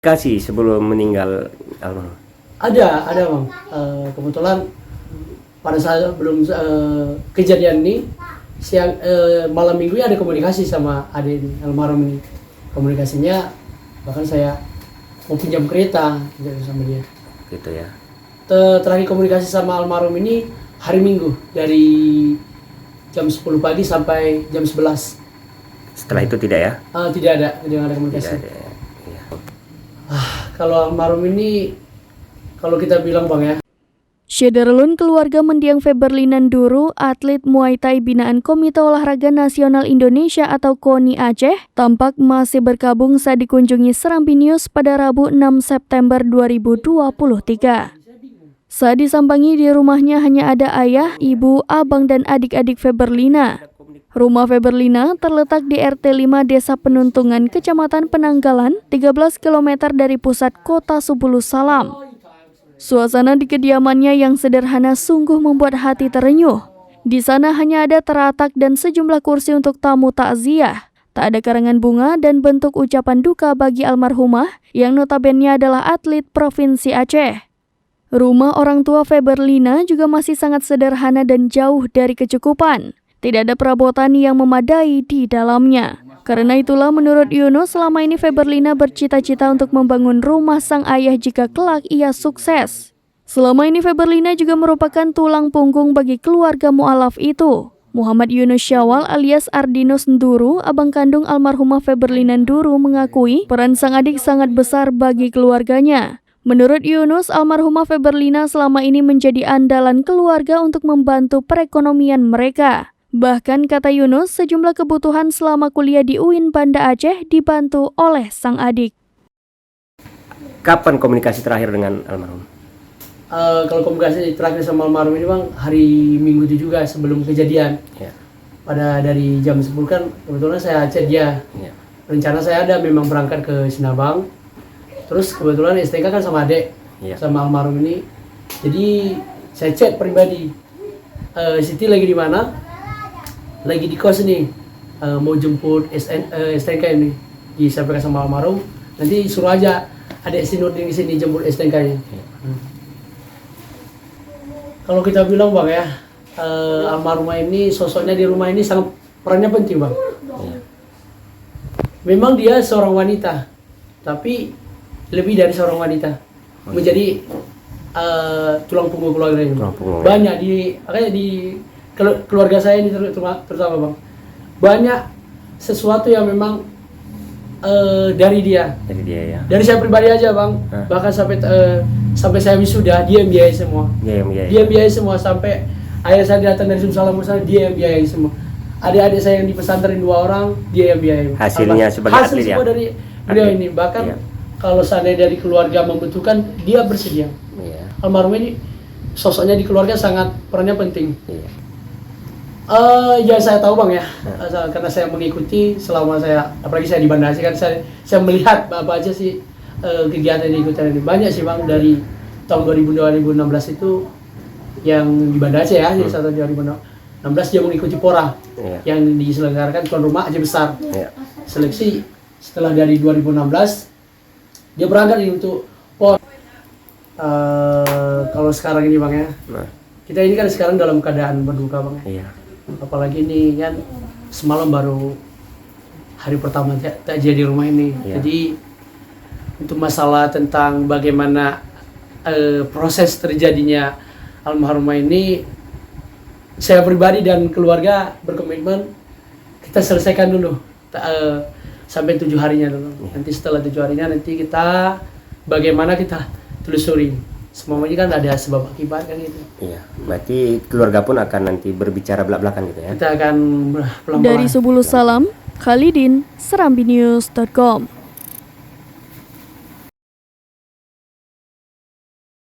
Kasih sebelum meninggal almarhum. Ada bang. Kebetulan pada saat belum kejadian ini siang malam minggu ada komunikasi sama adik ini, almarhum ini. Komunikasinya bahkan saya mau pinjam kereta gitu sama dia. Gitu ya. Terakhir komunikasi sama almarhum ini hari Minggu dari jam 10 pagi sampai jam 11. Setelah itu tidak ya? Tidak ada komunikasi. Tidak ada. Ya. Kalau almarhum ini, kalau kita bilang bang ya, Syederlun keluarga mendiang Feberlina Nduru, atlet Muay Thai binaan Komite Olahraga Nasional Indonesia atau KONI Aceh, tampak masih berkabung saat dikunjungi Serambi News pada Rabu 6 September 2023. Saat disambangi di rumahnya hanya ada ayah, ibu, abang, dan adik-adik Feberlina. Rumah Feberlina terletak di RT 5 Desa Penuntungan, Kecamatan Penanggalan, 13 km dari pusat kota Subulu Salam. Suasana di kediamannya yang sederhana sungguh membuat hati terenyuh. Di sana hanya ada teratak dan sejumlah kursi untuk tamu takziah. Tak ada karangan bunga dan bentuk ucapan duka bagi almarhumah yang notabene adalah atlet Provinsi Aceh. Rumah orang tua Feberlina juga masih sangat sederhana dan jauh dari kecukupan. Tidak ada perabotan yang memadai di dalamnya. Karena itulah menurut Yunus, selama ini Feberlina bercita-cita untuk membangun rumah sang ayah jika kelak ia sukses. Selama ini Feberlina juga merupakan tulang punggung bagi keluarga mu'alaf itu. Muhammad Yunus Syawal alias Ardinus Nduru, abang kandung almarhumah Feberlina Nduru, mengakui peran sang adik sangat besar bagi keluarganya. Menurut Yunus, almarhumah Feberlina selama ini menjadi andalan keluarga untuk membantu perekonomian mereka. Bahkan kata Yunus, sejumlah kebutuhan selama kuliah di UIN Banda Aceh dibantu oleh sang adik. Kapan komunikasi terakhir dengan almarhum? Kalau komunikasi terakhir sama almarhum ini bang, hari Minggu itu juga sebelum kejadian. Ya. Pada dari jam 10 kan, kebetulan saya chat dia. Ya. Rencana saya ada memang berangkat ke Sinabang. Terus kebetulan STK kan sama adek, sama almarhum ini. Jadi saya chat pribadi, Siti lagi di mana? Lagi di kos nih, mau jemput STK ini. Disampaikan sama almarhum, nanti suruh aja adek Sinurdin di sini jemput STK ini. Kalau kita bilang bang ya, almarhumah ini sosoknya di rumah ini sangat perannya penting bang. Memang dia seorang wanita, tapi lebih dari seorang wanita, menjadi tulang punggung keluarga ini. Banyak di keluarga saya ini terutama bang, banyak sesuatu yang memang dari dia ya. Dari saya pribadi aja bang, bahkan sampai saya wisuda dia yang biayai semua. Dia biayai semua, sampai ayah saya datang dari Sumsalam dia yang biayai semua. Adik-adik saya yang di pesantren 2 orang dia yang biayai. Hasilnya sebagai atlet ya. Hasil dari beliau ini, bahkan kalau seandainya dari keluarga membutuhkan dia bersedia. Almarhum ini sosoknya di keluarga sangat perannya penting. Ya saya tahu bang ya, karena saya mengikuti selama saya, apalagi saya di Banda Aceh kan, saya melihat apa aja sih kegiatan yang diikuti ini. Banyak sih bang, dari tahun 2016 itu yang di Banda Aceh ya, jadi tahun 2016 dia mengikuti PORA yang diselenggarakan tuan rumah Aceh Besar. Seleksi setelah dari 2016 dia berangkat untuk PORA. Kalau sekarang ini bang ya, kita ini kan sekarang dalam keadaan berduka bang ya. Apalagi ini kan semalam baru hari pertama takziah di rumah ini. Jadi untuk masalah tentang bagaimana proses terjadinya almarhumah ini, saya pribadi dan keluarga berkomitmen kita selesaikan dulu sampai 7 harinya dulu. Nanti setelah 7 harinya nanti kita bagaimana kita telusuri. Semuanya kan ada sebab akibat kan gitu. Iya, berarti keluarga pun akan nanti berbicara belak-belakan gitu ya. Kita akan pelan-pelan. Dari Subulu Salam, Khalidin, serambinews.com.